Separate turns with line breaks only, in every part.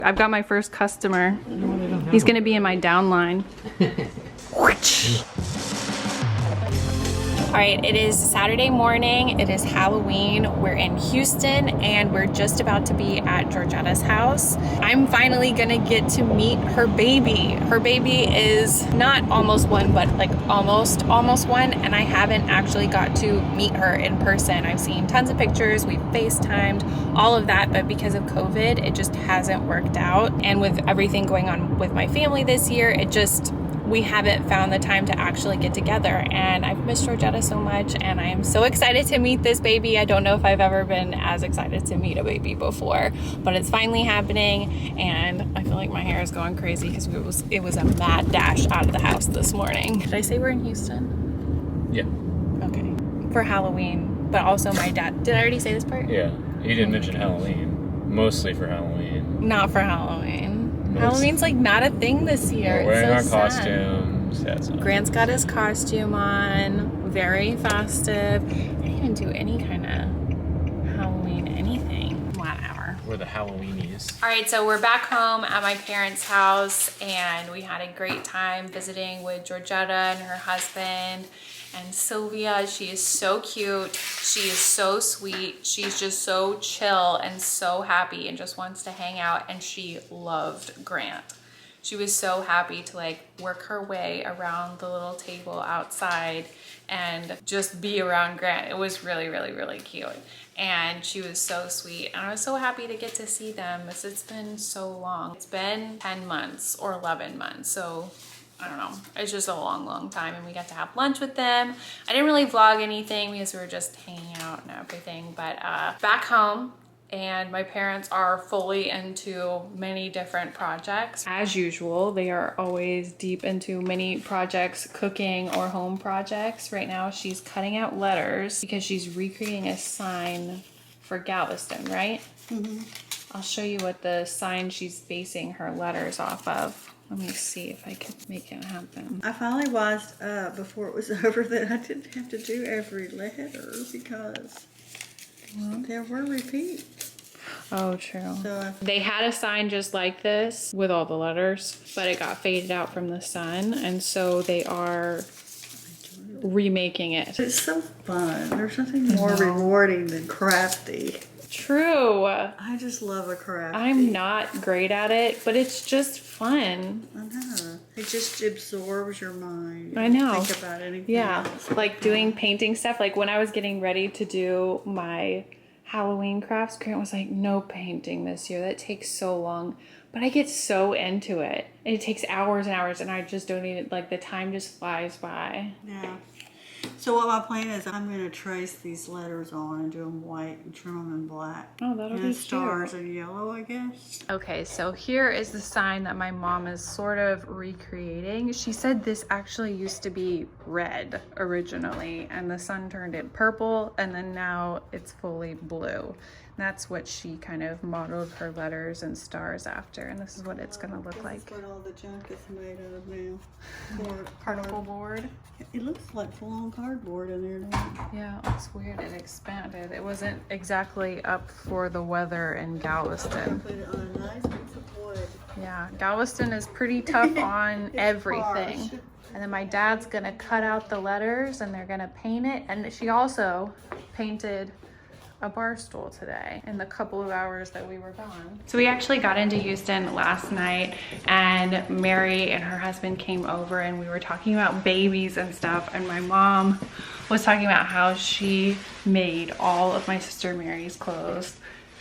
I've got my first customer. He's gonna be in my downline. All right, it is Saturday morning. It is Halloween. We're in Houston and we're just about to be at Georgetta's house. I'm finally gonna get to meet her baby. Her baby is not almost one, but like almost one. And I haven't actually got to meet her in person. I've seen tons of pictures, we've FaceTimed, all of that, but because of COVID, it just hasn't worked out. And with everything going on with my family this year, we haven't found the time to actually get together, and I've missed Georgetta so much, and I am so excited to meet this baby. I don't know if I've ever been as excited to meet a baby before, but it's finally happening, and I feel like my hair is going crazy because it was a mad dash out of the house this morning. Did I say we're in Houston?
Yeah. Okay.
For Halloween, but also my dad. Did I already say this part?
Yeah. You didn't mention Halloween. Mostly for Halloween.
Not for Halloween. Halloween's like not a thing this year.
We're wearing
so
our
sad.
costumes. That's
Grant's got his costume on, very festive. I didn't even do any kind of Halloween anything. Whatever.
We're the Halloweenies.
All right, so we're back home at my parents' house, and we had a great time visiting with Georgetta and her husband. And Sylvia, she is so cute. She is so sweet. She's just so chill and so happy and just wants to hang out. And she loved Grant. She was so happy to like work her way around the little table outside and just be around Grant. It was really, really, really cute. And she was so sweet. And I was so happy to get to see them because it's been so long. It's been 10 months or 11 months. So I don't know, it's just a long time, and we got to have lunch with them. I didn't really vlog anything because we were just hanging out and everything, but back home, and my parents are fully into many different projects. As usual, they are always deep into many projects, cooking or home projects. Right now, she's cutting out letters because she's recreating a sign for Galveston, right? Mm-hmm. I'll show you what the sign she's basing her letters off of. Let me see if I can make it happen.
I finally wised up before it was over that I didn't have to do every letter because there were repeats.
Oh, true.
So
they had a sign just like this with all the letters, but it got faded out from the sun, and so they are remaking it.
It's so fun. There's nothing more rewarding than crafty.
True.
I just love a crafty.
I'm not great at it, but it's just fun.
I know. It just absorbs your mind.
I know.
Think about anything.
Yeah,
else.
like doing painting stuff. Like when I was getting ready to do my Halloween crafts, Grant was like, no painting this year. That takes so long. But I get so into it. And it takes hours and hours, and I just don't even, like, the time just flies by.
Yeah. So what my plan is, I'm going to trace these letters on and do them white and trim them in black.
Oh, that'll be
and
cute.
stars in yellow, I guess.
Okay, so here is the sign that my mom is sort of recreating. She said this actually used to be red originally, and the sun turned it purple, and then now it's fully blue. That's what she kind of modeled her letters and stars after, and this is what it's gonna look like.
That's what all the junk is made of now.
Particle board.
It looks like full-on cardboard in there now.
Yeah, it looks weird. It expanded. It wasn't exactly up for the weather in Galveston.
Put it on a nice piece of wood.
Yeah, Galveston is pretty tough on everything.
harsh.
And then my dad's gonna cut out the letters and they're gonna paint it. And she also painted a bar stool today in the couple of hours that we were gone. So we actually got into Houston last night, and Mary and her husband came over and we were talking about babies and stuff, and my mom was talking about how she made all of my sister Mary's clothes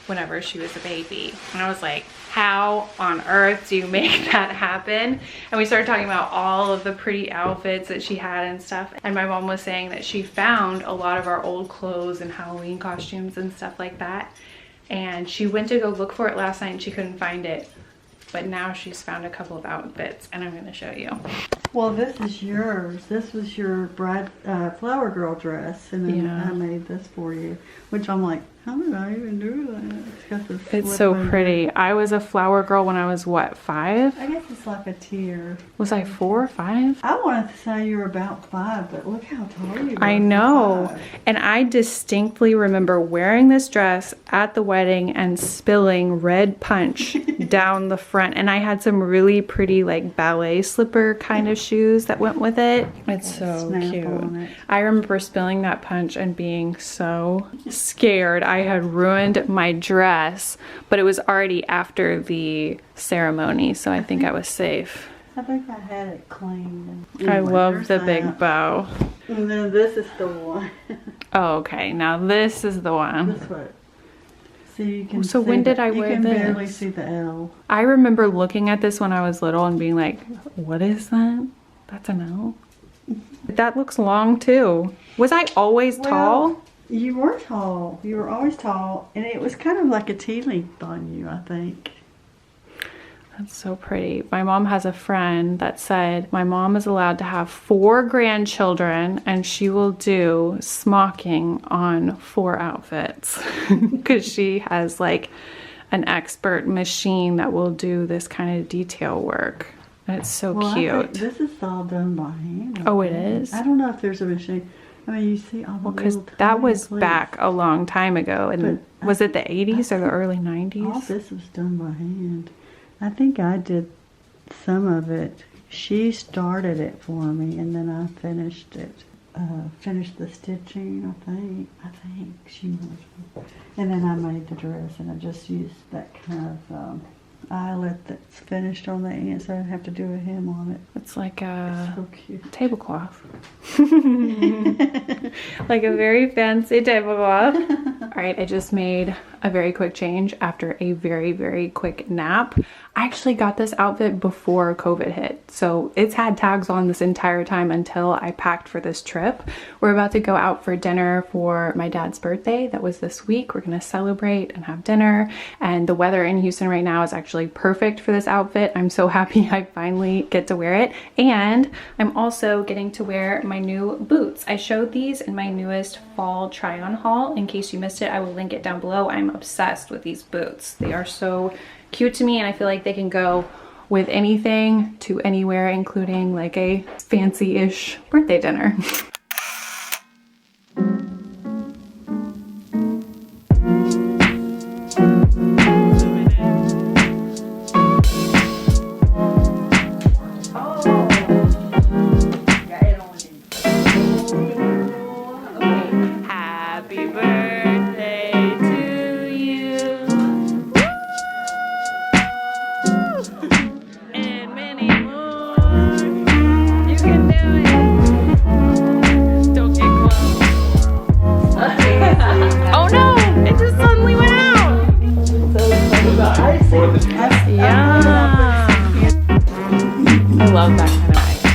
whenever she was a baby. And I was like, how on earth do you make that happen? And we started talking about all of the pretty outfits that she had and stuff. And my mom was saying that she found a lot of our old clothes and Halloween costumes and stuff like that. And she went to go look for it last night and she couldn't find it. But now she's found a couple of outfits and I'm gonna show you.
Well, this is yours. This was your flower girl dress, and then I made this for you, which I'm like, How did I even do that? Got the
It's
slip
so
under.
pretty. I was a flower girl when I was, what, 5?
I guess it's like a tear.
Was I 4 or 5?
I wanted to say you were about 5, but look how tall you are.
I
for
know.
5.
And I distinctly remember wearing this dress at the wedding and spilling red punch down the front. And I had some really pretty like ballet slipper kind of shoes that went with it. It's so
Snap on
cute.
it.
I remember spilling that punch and being so scared I had ruined my dress, but it was already after the ceremony, so I think I was safe.
I think I had it cleaned.
I
Anyway,
love
there's
the
that.
big bow.
And then this is the one.
Oh, okay, now this is the one.
This one. So you can.
So
see
when did
the-
I wear
You can barely
this?
see the L.
I remember looking at this when I was little and being like, what is that? That's an L? That looks long too. Was I always tall?
You were tall. You were always tall, and it was kind of like a tea length on you, I think.
That's so pretty. My mom has a friend that said my mom is allowed to have 4 grandchildren and she will do smocking on 4 outfits because she has like an expert machine that will do this kind of detail work. And it's so
Well, I think
cute.
this is all done by hand.
Oh, it is?
I don't know if there's a machine. I mean, you see all the
Because
little
that
tiny
was
pleats.
back a long time ago. And
But
was it the 80s or the
think
early
All
90s?
this was done by hand. I think I did some of it. She started it for me, and then I finished it. Finished the stitching, I think she was. And then I made the dress, and I just used that kind of eyelet that's finished on the end, so I don't have to do a hem on it.
It's like a
So cute.
tablecloth. Like a very fancy tablecloth. All right, I just made a very quick change after a very, very quick nap. I actually got this outfit before COVID hit, so it's had tags on this entire time until I packed for this trip. We're about to go out for dinner for my dad's birthday. That was this week. We're gonna celebrate and have dinner, and the weather in Houston right now is actually perfect for this outfit. I'm so happy I finally get to wear it, and I'm also getting to wear my new boots. I showed these in my newest fall try-on haul. In case you missed it, I will link it down below. I'm obsessed with these boots. They are so cute to me, and I feel like they can go with anything to anywhere, including like a fancy-ish birthday dinner. Happy birthday to you. And many more. You can do it. Don't get close. Oh no! It just suddenly went out. Yeah. I love that kind of icing.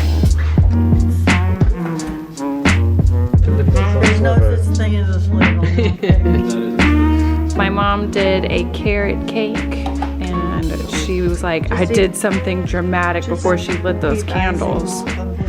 There's no such thing as a slit on cake.
My mom did a carrot cake, and she was like, I did something dramatic before she lit those
Keep icing
candles.
off of it.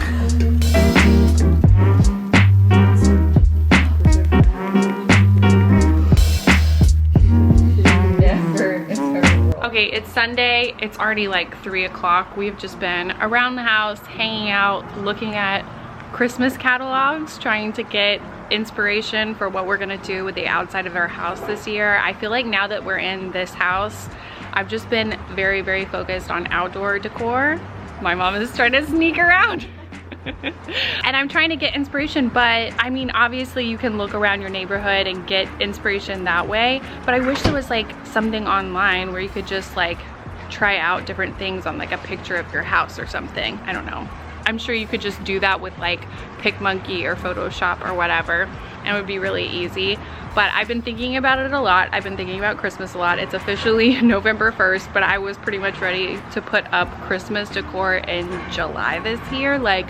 Okay, it's Sunday. It's already like 3 o'clock. We've just been around the house, hanging out, looking at Christmas catalogs, trying to get inspiration for what we're gonna do with the outside of our house this year. I feel like now that we're in this house, I've just been very, very focused on outdoor decor. My mom is trying to sneak around. And I'm trying to get inspiration, but I mean, obviously you can look around your neighborhood and get inspiration that way, but I wish there was like something online where you could just like try out different things on like a picture of your house or something. I don't know. I'm sure you could just do that with like PicMonkey or Photoshop or whatever, and it would be really easy. But I've been thinking about it a lot. I've been thinking about Christmas a lot. It's officially November 1st, but I was pretty much ready to put up Christmas decor in July this year. Like,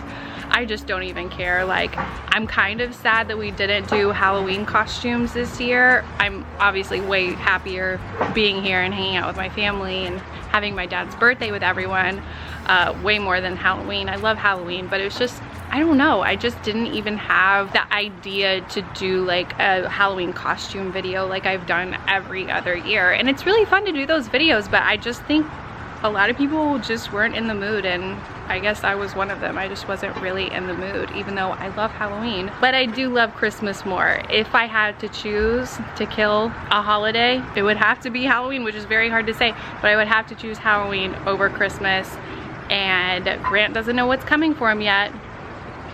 I just don't even care. Like, I'm kind of sad that we didn't do Halloween costumes this year. I'm obviously way happier being here and hanging out with my family and having my dad's birthday with everyone, way more than Halloween. I love Halloween, but it was just I don't know, I just didn't even have the idea to do like a Halloween costume video like I've done every other year. And it's really fun to do those videos, but I just think a lot of people just weren't in the mood, and I guess I was one of them. I just wasn't really in the mood, even though I love Halloween. But I do love Christmas more. If I had to choose to kill a holiday, it would have to be Halloween, which is very hard to say, but I would have to choose Halloween over Christmas. And Grant doesn't know what's coming for him yet,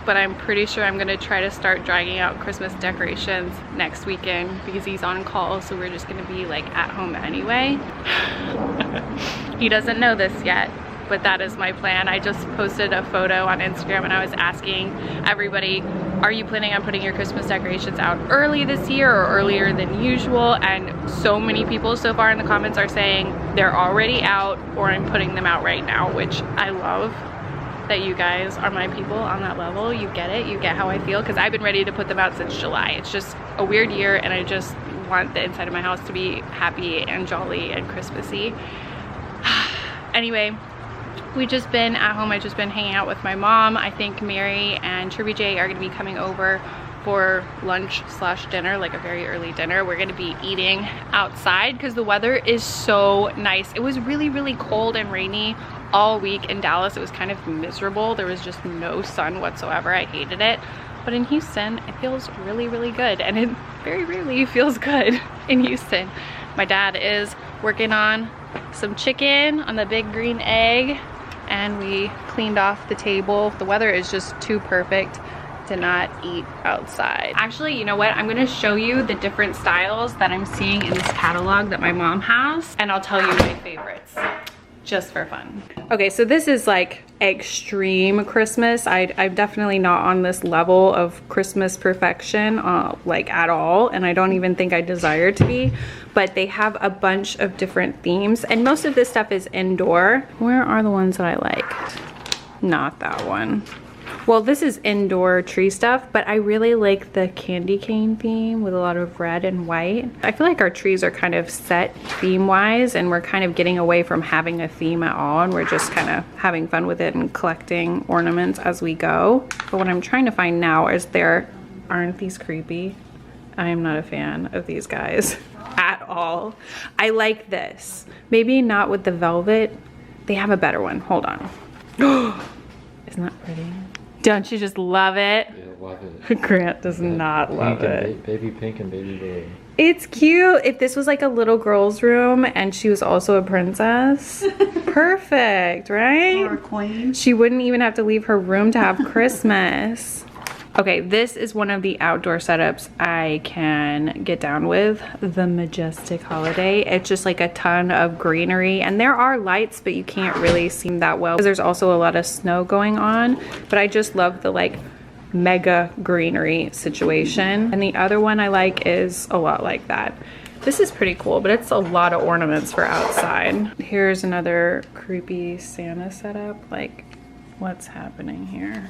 but I'm pretty sure I'm gonna try to start dragging out Christmas decorations next weekend because he's on call, so we're just gonna be like at home anyway. He doesn't know this yet, but that is my plan. I just posted a photo on Instagram and I was asking everybody, are you planning on putting your Christmas decorations out early this year or earlier than usual? And so many people so far in the comments are saying they're already out or I'm putting them out right now, which I love. That you guys are my people on that level. You get it, you get how I feel, because I've been ready to put them out since July. It's just a weird year and I just want the inside of my house to be happy and jolly and Christmassy. Anyway, we've just been at home. I've just been hanging out with my mom. I think Mary and Tribby J are gonna be coming over for lunch slash dinner, like a very early dinner. We're gonna be eating outside because the weather is so nice. It was really, really cold and rainy all week in Dallas. It was kind of miserable. There was just no sun whatsoever. I hated it. But in Houston, it feels really, really good. And it very rarely feels good in Houston. My dad is working on some chicken on the big green egg, and we cleaned off the table. The weather is just too perfect to not eat outside. Actually, you know what? I'm gonna show you the different styles that I'm seeing in this catalog that my mom has, and I'll tell you my favorites, just for fun. Okay, so this is like extreme Christmas. I'm definitely not on this level of Christmas perfection, like at all, and I don't even think I desire to be, but they have a bunch of different themes, and most of this stuff is indoor. Where are the ones that I like? Not that one. Well, this is indoor tree stuff, but I really like the candy cane theme with a lot of red and white. I feel like our trees are kind of set theme-wise, and we're kind of getting away from having a theme at all, and we're just kind of having fun with it and collecting ornaments as we go. But what I'm trying to find now is aren't these creepy? I am not a fan of these guys at all. I like this. Maybe not with the velvet. They have a better one. Hold on. Isn't that pretty? Don't you just love it?
Yeah, love it.
Grant does not love it.
Baby pink and baby blue.
It's cute. If this was like a little girl's room and she was also a princess, perfect, right?
Or a queen.
She wouldn't even have to leave her room to have Christmas. Okay, this is one of the outdoor setups I can get down with. The Majestic Holiday. It's just like a ton of greenery, and there are lights, but you can't really see them that well because there's also a lot of snow going on. But I just love the like mega greenery situation. And the other one I like is a lot like that. This is pretty cool, but it's a lot of ornaments for outside. Here's another creepy Santa setup. Like, what's happening here?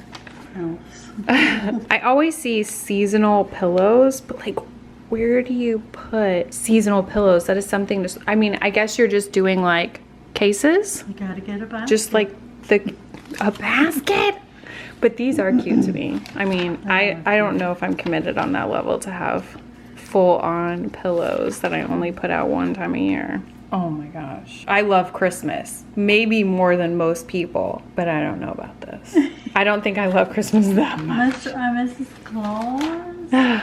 I always see seasonal pillows, but like, where do you put seasonal pillows? That is something to, I mean, I guess you're just doing like cases.
You gotta get a basket.
Just like a basket. But these are cute to me. I mean, I don't know if I'm committed on that level to have full-on pillows that I only put out one time a year. Oh my gosh. I love Christmas. Maybe more than most people, but I don't know about this. I don't think I love Christmas that much.
Mrs. Claus?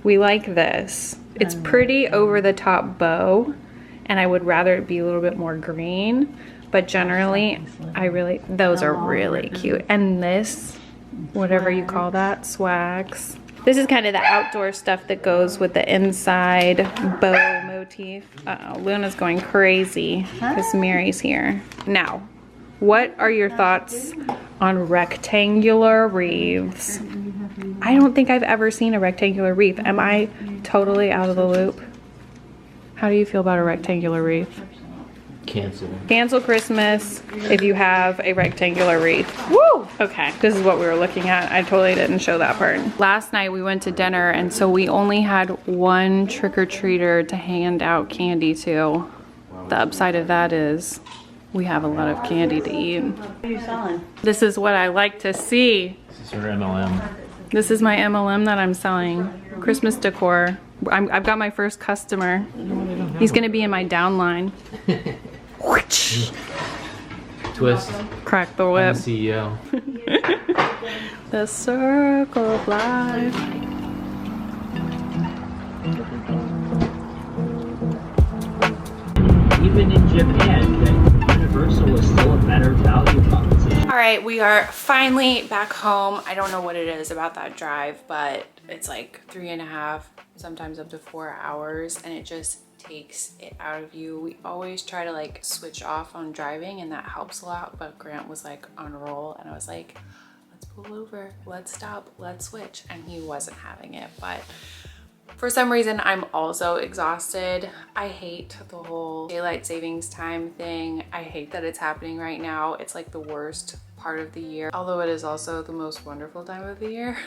We like this. It's pretty over the top bow, and I would rather it be a little bit more green, but generally those are really cute. And this, whatever you call that, swags. This is kind of the outdoor stuff that goes with the inside bow motif. Uh-oh, Luna's going crazy because Mary's here. Now, what are your thoughts on rectangular wreaths? I don't think I've ever seen a rectangular wreath. Am I totally out of the loop? How do you feel about a rectangular wreath?
Cancel.
Cancel Christmas if you have a rectangular wreath. Woo! Okay, this is what we were looking at. I totally didn't show that part. Last night we went to dinner, and so we only had one trick-or-treater to hand out candy to. The upside of that is We have a lot of candy to eat.
What are you selling?
This is what I like to see.
This is her MLM.
This is my MLM that I'm selling. Christmas decor. I've got my first customer. He's gonna be in my downline.
Twist.
Crack the
I'm
whip.
the CEO.
The circle of life.
Even in Japan, that Universal is still a better value proposition.
All right, we are finally back home. I don't know what it is about that drive, but it's like 3.5, sometimes up to 4 hours, and it just takes it out of you. We always try to like switch off on driving, and that helps a lot, but Grant was like on a roll, and I was like, let's pull over, let's stop, let's switch, and he wasn't having it. But for some reason, I'm also exhausted. I hate the whole daylight savings time thing. I hate that it's happening right now. It's like the worst part of the year, although it is also the most wonderful time of the year.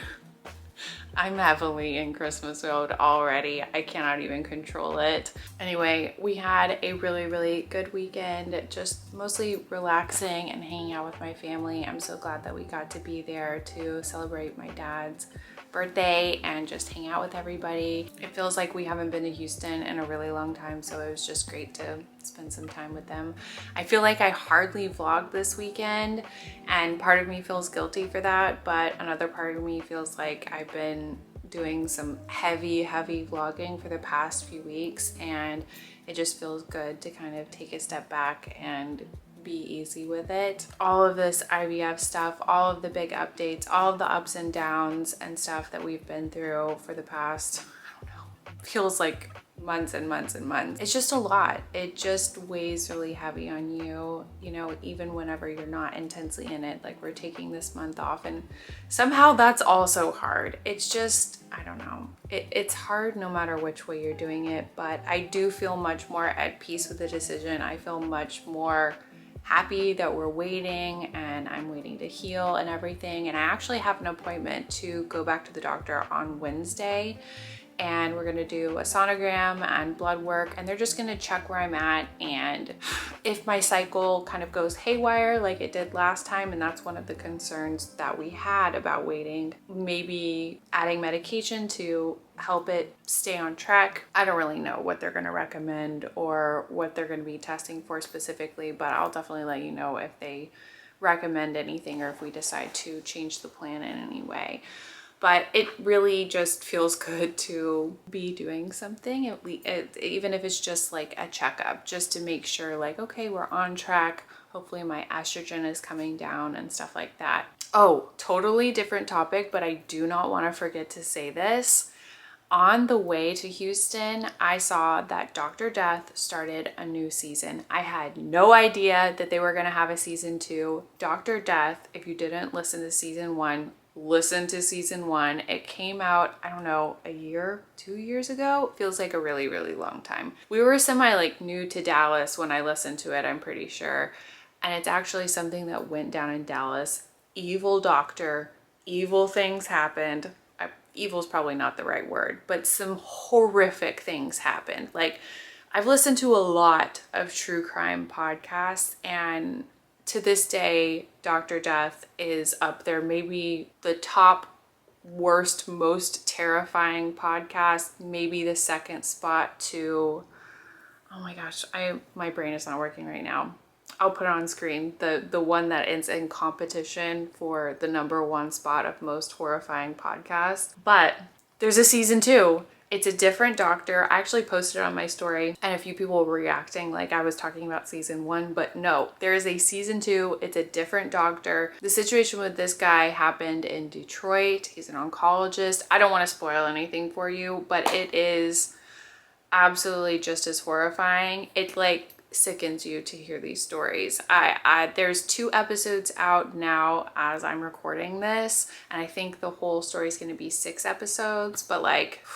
I'm heavily in Christmas mode already. I cannot even control it. Anyway, we had a really good weekend, just mostly relaxing and hanging out with my family. I'm so glad that we got to be there to celebrate my dad's birthday and just hang out with everybody. It feels like we haven't been to Houston in a really long time, so it was just great to spend some time with them. I feel like I hardly vlogged this weekend, and part of me feels guilty for that, but another part of me feels like I've been doing some heavy vlogging for the past few weeks, and it just feels good to kind of take a step back and be easy with it. All of this IVF stuff, all of the big updates, all of the ups and downs and stuff that we've been through for the past, I don't know, feels like months and months and months. It's just a lot. It just weighs really heavy on you, you know, even whenever you're not intensely in it. Like, we're taking this month off, and somehow that's also hard. It's just, I don't know. It's hard no matter which way you're doing it, but I do feel much more at peace with the decision. I feel much more happy that we're waiting, and I'm waiting to heal and everything. And I actually have an appointment to go back to the doctor on Wednesday, and we're gonna do a sonogram and blood work, and they're just gonna check where I'm at, and if my cycle kind of goes haywire like it did last time, and that's one of the concerns that we had about waiting, maybe adding medication to help it stay on track. I don't really know what they're going to recommend or what they're going to be testing for specifically, but I'll definitely let you know if they recommend anything or if we decide to change the plan in any way. But it really just feels good to be doing something, even if it's just like a checkup, just to make sure like, okay, we're on track. Hopefully my estrogen is coming down and stuff like that. Oh, totally different topic, but I do not want to forget to say this. On the way to Houston, I saw that Dr. Death started a new season. I had no idea that they were going to have a season 2. Dr. Death, if you didn't listen to season 1, listen to season 1. It came out, I don't know, a year, 2 years ago. It feels like a really long time. We were semi like new to Dallas when I listened to it, I'm pretty sure. And it's actually something that went down in Dallas. Evil doctor, evil things happened. Evil is probably not the right word, but some horrific things happened. Like, I've listened to a lot of true crime podcasts, and to this day, Dr. Death is up there, maybe the top worst, most terrifying podcast, maybe the second spot to, oh my gosh, my brain is not working right now. I'll put it on screen. The one that is in competition for the #1 spot of most horrifying podcasts. But there's a season 2. It's a different doctor. I actually posted it on my story, and a few people were reacting like I was talking about season 1, but no, there is a season 2. It's a different doctor. The situation with this guy happened in Detroit. He's an oncologist. I don't want to spoil anything for you, but it is absolutely just as horrifying. It like sickens you to hear these stories. There's 2 episodes out now as I'm recording this, and I think the whole story is going to be 6 episodes, but like,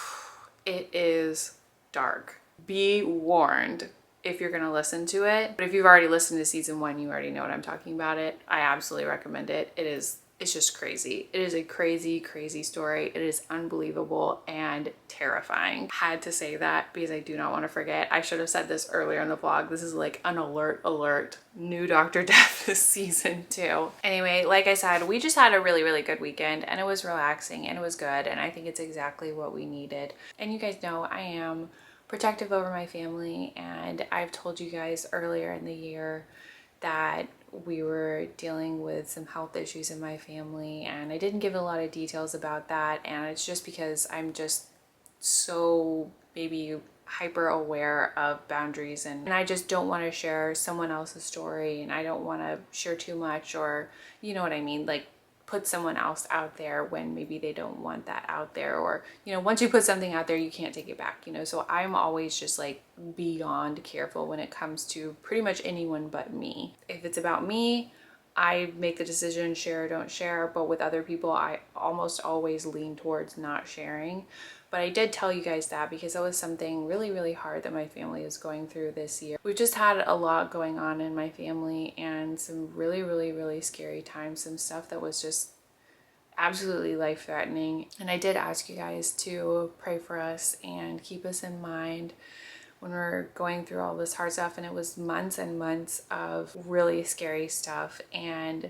it is dark. Be warned if you're going to listen to it. But if you've already listened to season 1, you already know what I'm talking about. I absolutely recommend it. It is it's just crazy. It is a crazy, crazy story. It is unbelievable and terrifying. Had to say that because I do not want to forget. I should have said this earlier in the vlog. This is like an alert, new Dr. Death this season too. Anyway, like I said, we just had a really, really good weekend and it was relaxing and it was good. And I think it's exactly what we needed. And you guys know I am protective over my family, and I've told you guys earlier in the year that we were dealing with some health issues in my family, and I didn't give a lot of details about that, and it's just because I'm just so maybe hyper aware of boundaries, and I just don't want to share someone else's story, and I don't want to share too much, or you know what I mean, like put someone else out there when maybe they don't want that out there, or you know, once you put something out there you can't take it back, you know. So I'm always just like beyond careful when it comes to pretty much anyone but me. If it's about me, I make the decision, share or don't share, but with other people I almost always lean towards not sharing. But I did tell you guys that because that was something really, really hard that my family is going through this year. We've just had a lot going on in my family and some really, really, really scary times, some stuff that was just absolutely life-threatening. And I did ask you guys to pray for us and keep us in mind when we're going through all this hard stuff. And it was months and months of really scary stuff. And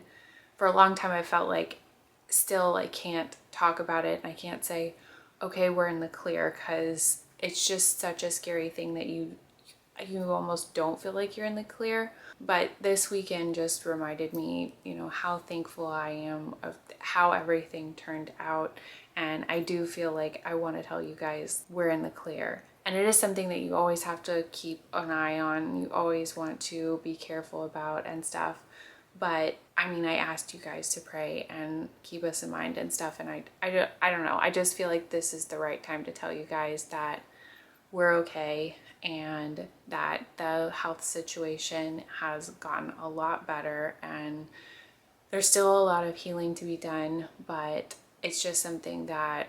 for a long time I felt like still I can't talk about it. I can't say, okay, we're in the clear, because it's just such a scary thing that you almost don't feel like you're in the clear. But this weekend just reminded me, you know, how thankful I am of how everything turned out. And I do feel like I want to tell you guys we're in the clear. And it is something that you always have to keep an eye on. You always want to be careful about and stuff. But I mean, I asked you guys to pray and keep us in mind and stuff. And I don't know. I just feel like this is the right time to tell you guys that we're okay and that the health situation has gotten a lot better, and there's still a lot of healing to be done. But it's just something that,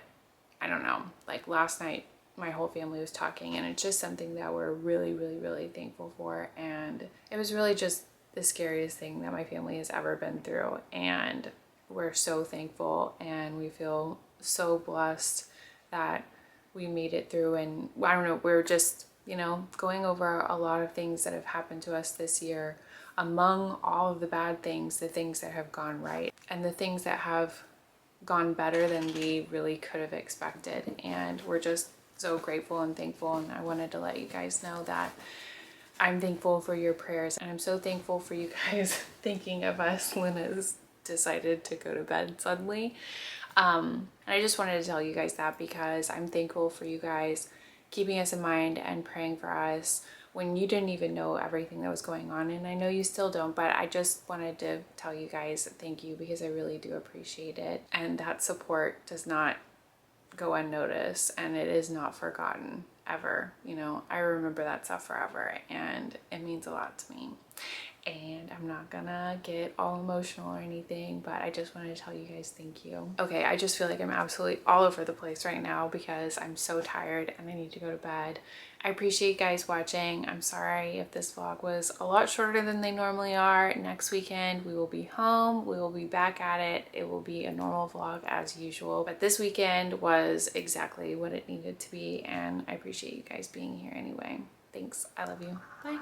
I don't know, like last night my whole family was talking, and it's just something that we're really, really, really thankful for. And it was really just the scariest thing that my family has ever been through, and we're so thankful and we feel so blessed that we made it through. And I don't know, we're just, you know, going over a lot of things that have happened to us this year. Among all of the bad things, the things that have gone right and the things that have gone better than we really could have expected. And we're just so grateful and thankful. And I wanted to let you guys know that I'm thankful for your prayers, and I'm so thankful for you guys thinking of us when it's decided to go to bed suddenly. And I just wanted to tell you guys that because I'm thankful for you guys keeping us in mind and praying for us when you didn't even know everything that was going on. And I know you still don't, but I just wanted to tell you guys thank you, because I really do appreciate it. And that support does not go unnoticed, and it is not forgotten ever. You know, I remember that stuff forever, and it means a lot to me. And I'm not gonna get all emotional or anything, but I just wanted to tell you guys thank you. Okay, I just feel like I'm absolutely all over the place right now because I'm so tired and I need to go to bed. I appreciate you guys watching. I'm sorry if this vlog was a lot shorter than they normally are. Next weekend we will be home, we will be back at it. It will be a normal vlog as usual, but this weekend was exactly what it needed to be, and I appreciate you guys being here anyway. Thanks, I love you, bye.